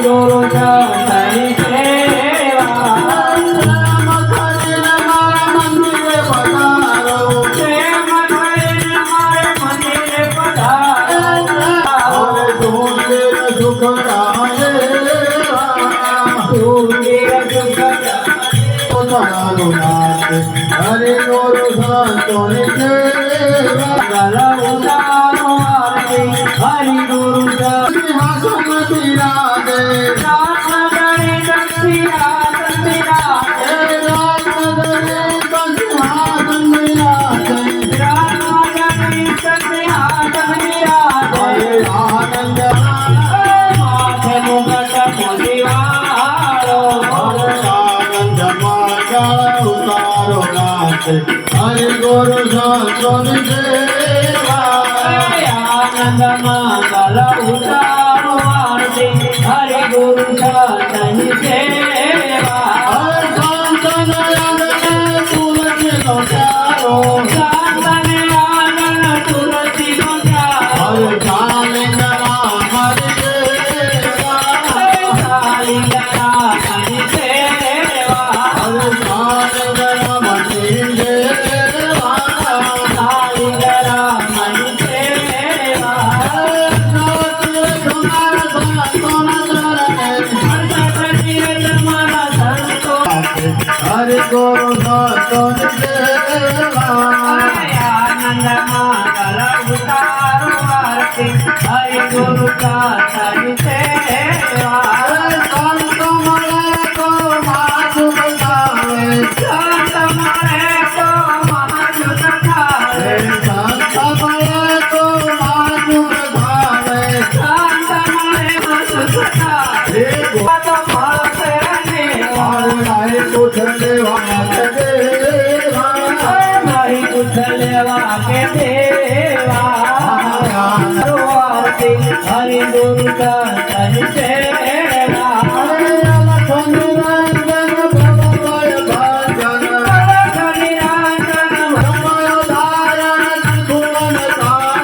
ગુરુ ચરણની સેવા हरे गुरु संतों ने गला उतारो आरती हरि गुरु सिंहासन विराजे रामगणे सिंहासन विराजे रामगणे सिंहासन विराजे रामगणे सिंहासन विराजे आनंद माथे मुगट मोदिवालो आनंद माता उतारो नाथ हरे गुरु संतों ने सेवा आनंद मंगल उतारो आरती हरि गुरु चरणनि सेवा संतन आनंद तुलसी नो प्यारो संतन आनंद तुलसी नो प्यारो हरे कालिंगरा हरि देवा कालिंगरा हरि सेवा हरे कालिंगरा मणि देवा कालिंगरा हरि सेवा हरे गुरु संतों ने सेवा आनंद मंगल उतारो आरती हरि गुरु चरणनि सेवा संत मरे को माधु बतावे संत मरे को महाजुत खावे संत मरे को माधु बतावे संत मरे महाजुत खावे तो फल से नेवा हरे कुछ देवा देवा नहीं कुछ लेवा के देवा आरती हरि गुरु चरणनि सेवा हरे लखन रंजन भवभय भजन निरंजन भवय धारण त्रिभुवन धारण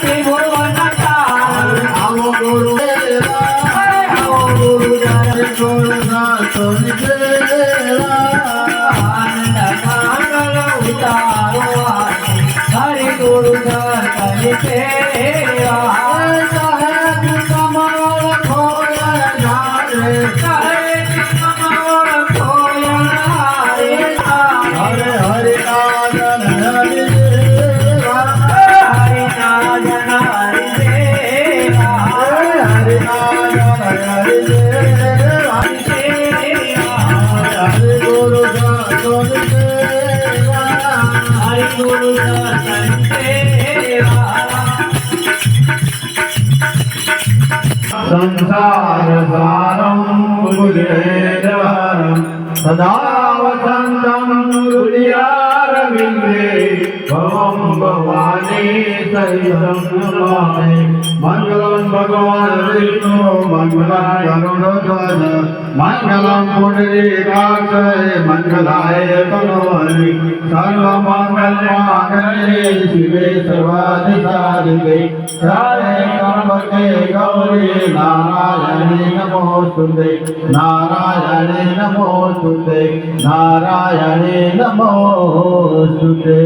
त्रिभुवन तारण आओ गुरु देवा गुरु हरे गुरु संतों ने सेवा आनंद मंगल उतारो आरती हरि गुरु चरणनि सेवा साहेब कमल खोयल नारे हरे कृष्ण मोर खोयल हरे हरे हरे नारायण हरे देवा हरि नारायण हरि देवा हरे नारायण हरे देवा हरि सेवा हरे गुरु संतों ने सेवा हरि गुरु चरणनि सेवा संसार सारं कुलेरहरं सदा वसन्तं हृदयारविन्दे भवं भवानी सहितं नमामि मङ्गलं भगवान् विष्णु मङ्गलं गरुडध्वज मङ्गलं पुण्डरीकाक्षय मङ्गलाय तनोहरि सर्वमङ्गलमाङ्गल्ये शिवे सर्वाधिसाधिके त्र्यम्बके गौरी नारायणी नमोस्तुते नारायणी नमोस्तुते नारायणी नमोस्तुते।